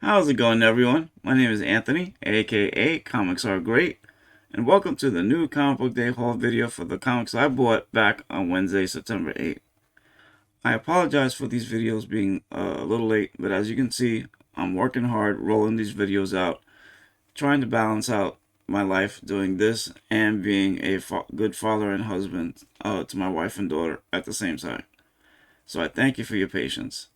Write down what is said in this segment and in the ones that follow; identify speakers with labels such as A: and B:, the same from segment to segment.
A: How's it going, everyone? My name is Anthony, aka ComicsRGreat, and welcome to the new Comic Book Day haul video for the comics I bought back on Wednesday, September 8th. I apologize for these videos being a little late, but as you can see, I'm working hard rolling these videos out, trying to balance out my life doing this and being a good father and husband to my wife and daughter at the same time. So I thank you for your patience.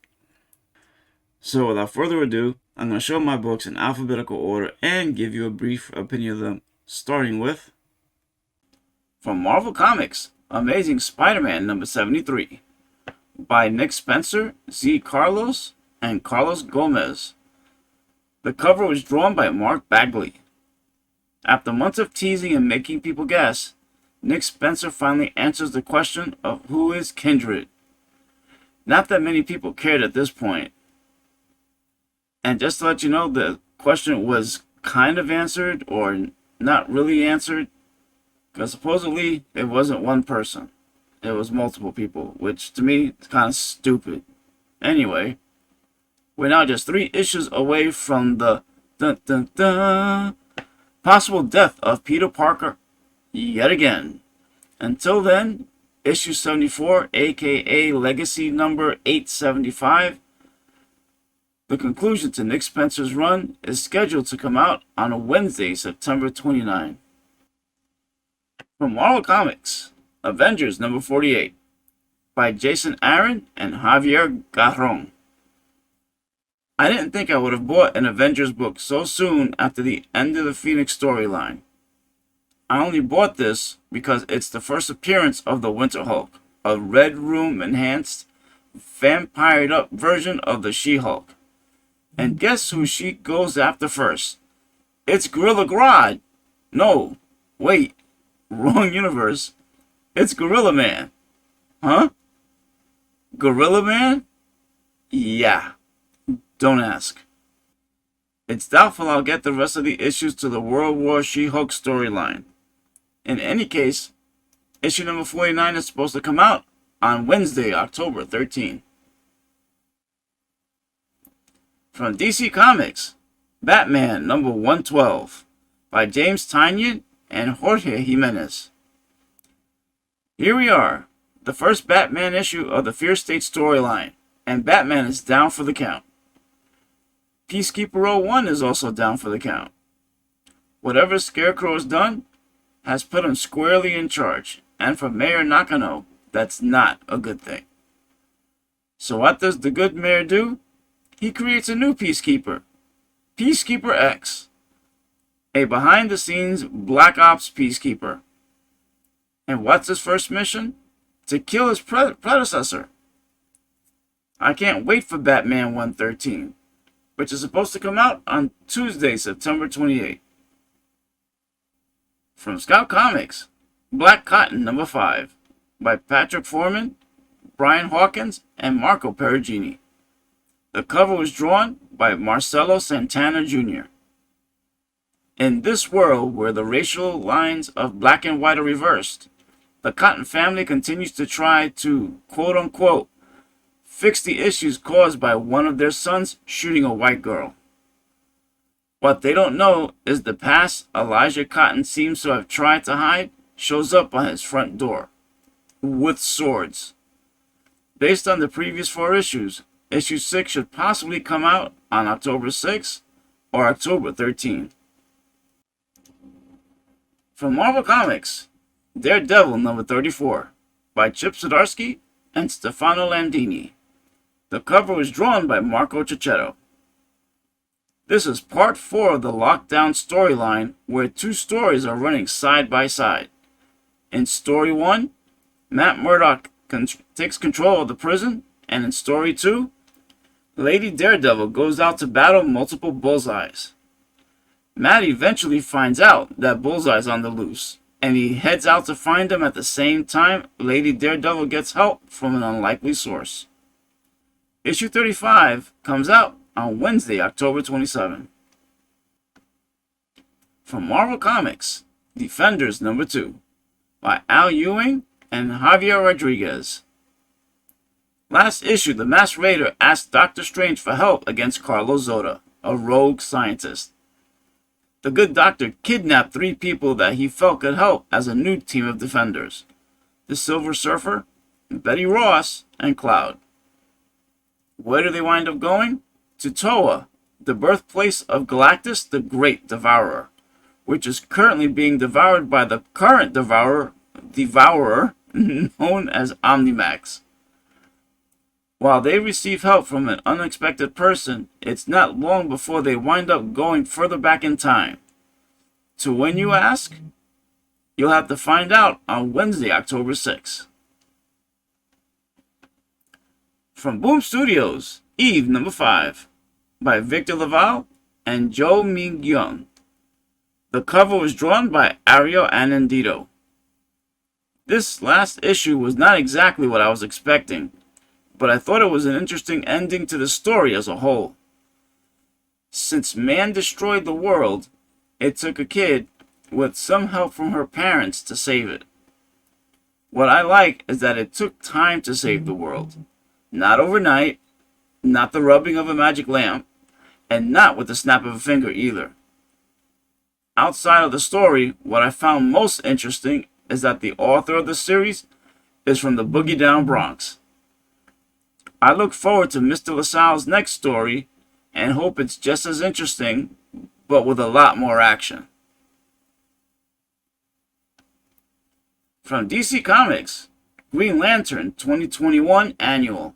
A: So without further ado, I'm going to show my books in alphabetical order and give you a brief opinion of them, starting with from Marvel Comics, Amazing Spider-Man number 73 by Nick Spencer, Z. Carlos, and Carlos Gomez. The cover was drawn by Mark Bagley. After months of teasing and making people guess, Nick Spencer finally answers the question of who is Kindred. Not that many people cared at this point. And just to let you know, the question was kind of answered or not really answered, because supposedly it wasn't one person. It was multiple people, which to me is kind of stupid. Anyway, we're now just 3 issues away from the possible death of Peter Parker yet again. Until then, issue 74, aka Legacy number 875, the conclusion to Nick Spencer's run, is scheduled to come out on a Wednesday, September 29. From Marvel Comics, Avengers number 48 by Jason Aaron and Javier Garron. I didn't think I would have bought an Avengers book so soon after the end of the Phoenix storyline. I only bought this because it's the first appearance of the Winter Hulk, a Red Room enhanced, vampired up version of the She-Hulk. And guess who she goes after first? It's Gorilla Grodd. No, wait, wrong universe. It's Gorilla Man. Huh? Gorilla Man? Yeah, don't ask. It's doubtful I'll get the rest of the issues to the World War She-Hulk storyline. In any case, issue number 49 is supposed to come out on Wednesday, October 13. From DC Comics, Batman number 112 by James Tynion and Jorge Jimenez. Here we are, the first Batman issue of the Fear State storyline, and Batman is down for the count. Peacekeeper 01 is also down for the count. Whatever Scarecrow has done has put him squarely in charge, and for Mayor Nakano, that's not a good thing. So what does the good mayor do? He creates a new Peacekeeper, Peacekeeper X, a behind-the-scenes Black Ops Peacekeeper. And what's his first mission? To kill his predecessor. I can't wait for Batman 113, which is supposed to come out on Tuesday, September 28. From Scout Comics, Black Cotton number 5 by Patrick Foreman, Brian Hawkins, and Marco Perugini. The cover was drawn by Marcelo Santana Jr. In this world where the racial lines of black and white are reversed, the Cotton family continues to try to, quote-unquote, fix the issues caused by one of their sons shooting a white girl. What they don't know is the past Elijah Cotton seems to have tried to hide shows up on his front door, with swords. Based on the previous 4 issues, issue 6 should possibly come out on October 6 or October 13. From Marvel Comics, Daredevil number 34 by Chip Zdarsky and Stefano Landini. The cover was drawn by Marco Cicchetto. This is part 4 of the Lockdown storyline, where 2 stories are running side by side. In story 1, Matt Murdock takes control of the prison, and in story 2, Lady Daredevil goes out to battle multiple bullseyes. Matt eventually finds out that Bullseye's on the loose, and he heads out to find him. At the same time, Lady Daredevil gets help from an unlikely source. Issue 35 comes out on Wednesday, October 27. From Marvel Comics, Defenders number 2 by Al Ewing and Javier Rodriguez. Last issue, the Masked Raider asked Doctor Strange for help against Carlos Zota, a rogue scientist. The good doctor kidnapped 3 people that he felt could help as a new team of defenders: the Silver Surfer, Betty Ross, and Cloud. Where do they wind up going? To Toa, the birthplace of Galactus the Great Devourer, which is currently being devoured by the current devourer known as Omnimax. While they receive help from an unexpected person, it's not long before they wind up going further back in time. To when, you ask? You'll have to find out on Wednesday, October 6th. From Boom Studios, Eve number 5, by Victor Laval and Joe Ming-Young. The cover was drawn by Ariel Anandito. This last issue was not exactly what I was expecting, but I thought it was an interesting ending to the story as a whole. Since man destroyed the world, it took a kid with some help from her parents to save it. What I like is that it took time to save the world. Not overnight, not the rubbing of a magic lamp, and not with the snap of a finger either. Outside of the story, what I found most interesting is that the author of the series is from the Boogie Down Bronx. I look forward to Mr. LaSalle's next story and hope it's just as interesting, but with a lot more action. From DC Comics, Green Lantern 2021 Annual,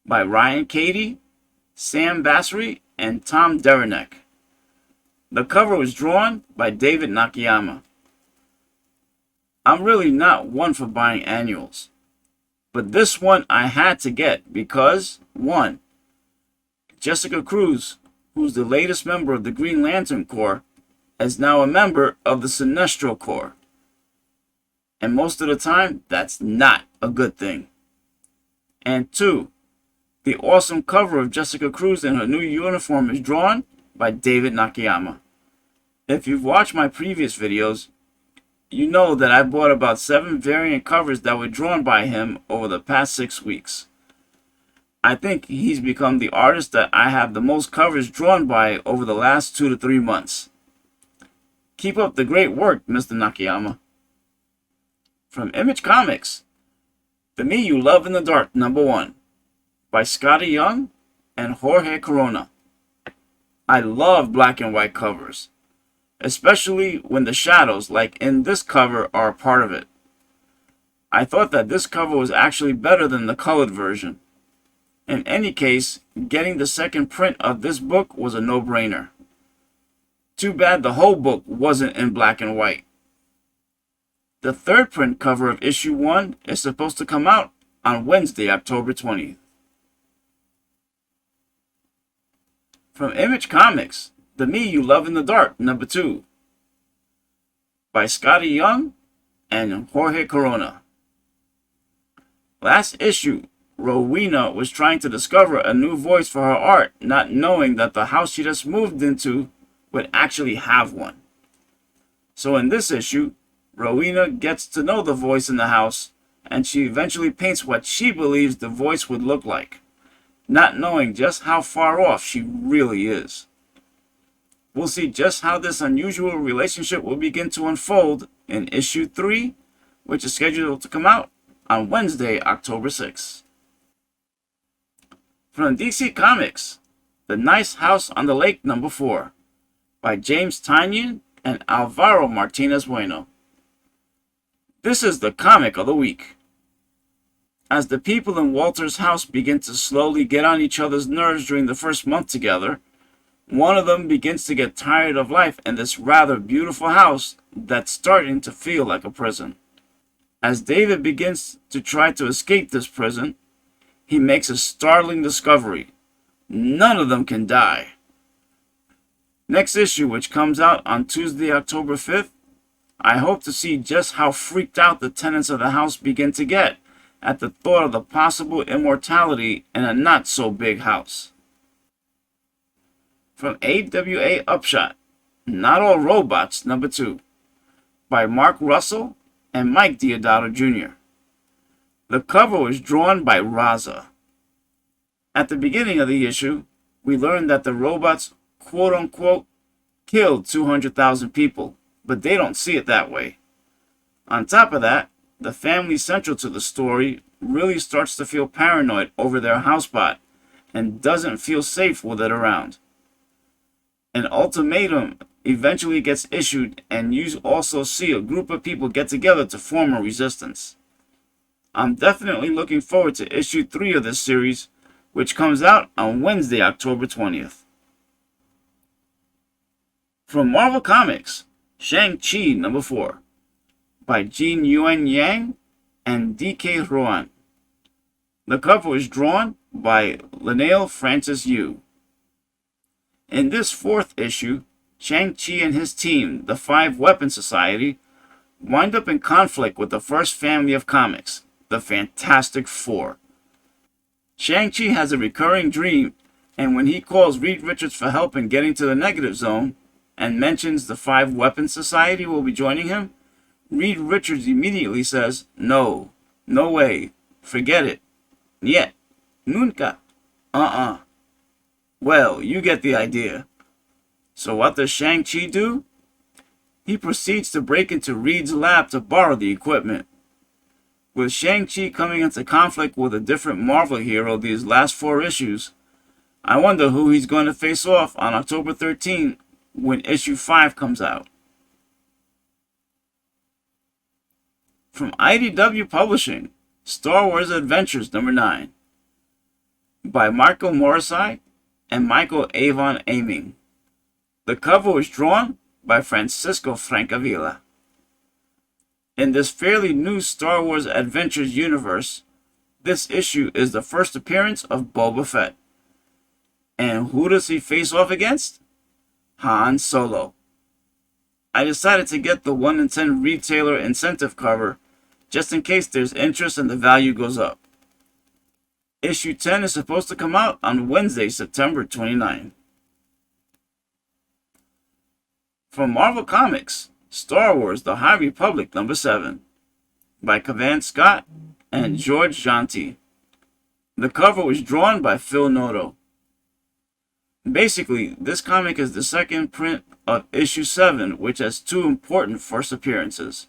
A: by Ryan Cady, Sam Basri, and Tom Derenek. The cover was drawn by David Nakayama. I'm really not one for buying annuals, but this one I had to get because, 1. Jessica Cruz, who's the latest member of the Green Lantern Corps, is now a member of the Sinestro Corps. And most of the time, that's not a good thing. And 2. The awesome cover of Jessica Cruz in her new uniform is drawn by David Nakayama. If you've watched my previous videos, you know that I bought about 7 variant covers that were drawn by him over the past 6 weeks. I think he's become the artist that I have the most covers drawn by over the last 2 to 3 months. Keep up the great work, Mr. Nakayama. From Image Comics, The Me You Love in the Dark number 1, by Scotty Young and Jorge Corona. I love black and white covers, especially when the shadows, like in this cover, are a part of it. I thought that this cover was actually better than the colored version. In any case, getting the second print of this book was a no-brainer. Too bad the whole book wasn't in black and white. The third print cover of issue 1 is supposed to come out on Wednesday, October 20th. From Image Comics, The Me You Love in the Dark number 2, by Scotty Young and Jorge Corona. Last issue, Rowena was trying to discover a new voice for her art, not knowing that the house she just moved into would actually have one. So in this issue, Rowena gets to know the voice in the house, and she eventually paints what she believes the voice would look like, not knowing just how far off she really is. We'll see just how this unusual relationship will begin to unfold in issue 3, which is scheduled to come out on Wednesday, October 6th. From DC Comics, The Nice House on the Lake number 4, by James Tynion and Alvaro Martinez Bueno. This is the comic of the week. As the people in Walter's house begin to slowly get on each other's nerves during the first month together, one of them begins to get tired of life in this rather beautiful house that's starting to feel like a prison. As David begins to try to escape this prison, he makes a startling discovery. None of them can die. Next issue, which comes out on Tuesday, October 5th, I hope to see just how freaked out the tenants of the house begin to get at the thought of the possible immortality in a not-so-big house. From AWA Upshot, Not All Robots number 2, by Mark Russell and Mike Deodato Jr. The cover was drawn by Raza. At the beginning of the issue, We learn that the robots, quote unquote, killed 200,000 people, but they don't see it that way. On top of that, the family central to the story really starts to feel paranoid over their housebot and doesn't feel safe with it around. An ultimatum eventually gets issued, and you also see a group of people get together to form a resistance. I'm definitely looking forward to issue 3 of this series, which comes out on Wednesday, October 20th. From Marvel Comics, Shang-Chi number 4, by Jin Yuan Yang and D.K. Rowan. The cover was drawn by Lionel Francis Yu. In this 4th issue, Shang-Chi and his team, the Five Weapon Society, wind up in conflict with the first family of comics, the Fantastic Four. Shang-Chi has a recurring dream, and when he calls Reed Richards for help in getting to the negative zone and mentions the Five Weapon Society will be joining him, Reed Richards immediately says, "No, no way, forget it, niet, nunca, Well, you get the idea. So what does Shang-Chi do? He proceeds to break into Reed's lab to borrow the equipment. With Shang-Chi coming into conflict with a different Marvel hero these last 4 issues, I wonder who he's going to face off on October 13 when issue 5 comes out. From IDW Publishing, Star Wars Adventures number 9, by Michael Morrissey and Michael Avon Aiming. The cover was drawn by Francisco Francavilla. In this fairly new Star Wars Adventures universe, this issue is the first appearance of Boba Fett. And who does he face off against? Han Solo. I decided to get the 1 in 10 retailer incentive cover just in case there's interest and the value goes up. Issue 10 is supposed to come out on Wednesday, September 29. From Marvel Comics, Star Wars The High Republic number 7, by Cavan Scott and George Jonti. The cover was drawn by Phil Noto. Basically, this comic is the second print of issue 7, which has 2 important first appearances.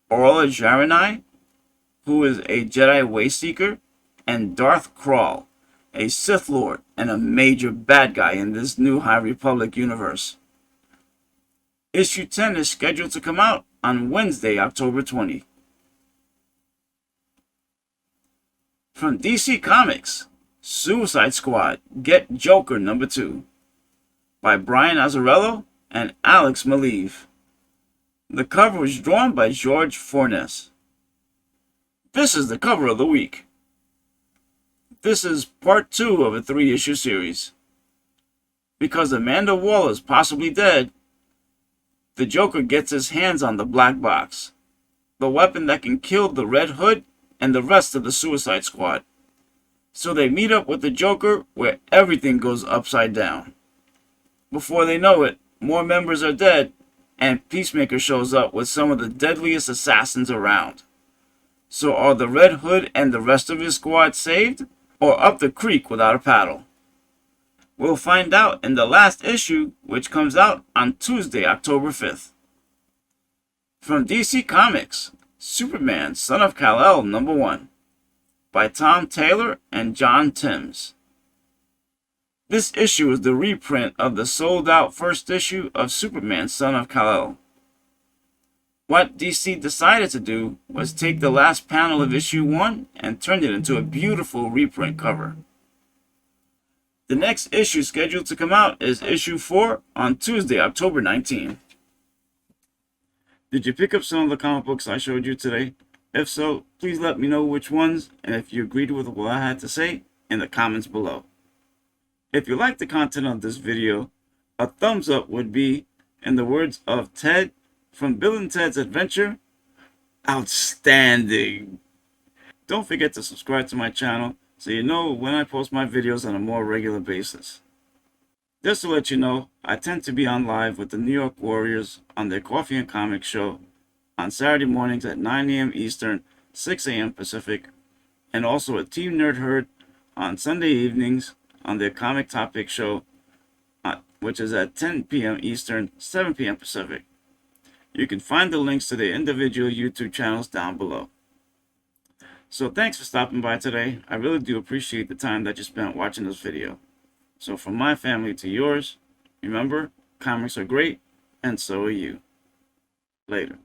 A: Orla Jarani, who is a Jedi Wayseeker, and Darth Krall, a Sith Lord and a major bad guy in this new High Republic universe. Issue 10 is scheduled to come out on Wednesday, October 20. From DC Comics, Suicide Squad Get Joker number 2, by Brian Azzarello and Alex Maleev. The cover was drawn by George Fornes. This is the cover of the week. This is part 2 of a 3-issue series. Because Amanda Waller is possibly dead, the Joker gets his hands on the Black Box, the weapon that can kill the Red Hood and the rest of the Suicide Squad. So they meet up with the Joker where everything goes upside down. Before they know it, more members are dead, and Peacemaker shows up with some of the deadliest assassins around. So are the Red Hood and the rest of his squad saved, or up the creek without a paddle? We'll find out in the last issue, which comes out on Tuesday, October 5th. From DC Comics, Superman, Son of Kal-El number 1, by Tom Taylor and John Timms. This issue is the reprint of the sold-out first issue of Superman, Son of Kal-El. What DC decided to do was take the last panel of issue 1 and turn it into a beautiful reprint cover. The next issue scheduled to come out is issue 4 on Tuesday, October 19. Did you pick up some of the comic books I showed you today? If so, please let me know which ones and if you agreed with what I had to say in the comments below. If you like the content of this video, a thumbs up would be, in the words of Ted from Bill and Ted's Adventure, outstanding. Don't forget to subscribe to my channel so you know when I post my videos on a more regular basis. Just to let you know, I tend to be on live with the New York Warriors on their Coffee and Comics show on Saturday mornings at 9 a.m. Eastern, 6 a.m. Pacific, and also at Team Nerd Herd on Sunday evenings on their comic topic show, which is at 10 p.m. Eastern, 7 p.m. Pacific. You can find the links to their individual YouTube channels down below. So thanks for stopping by today. I really do appreciate the time that you spent watching this video. So from my family to yours, remember, comics are great, and so are you. Later.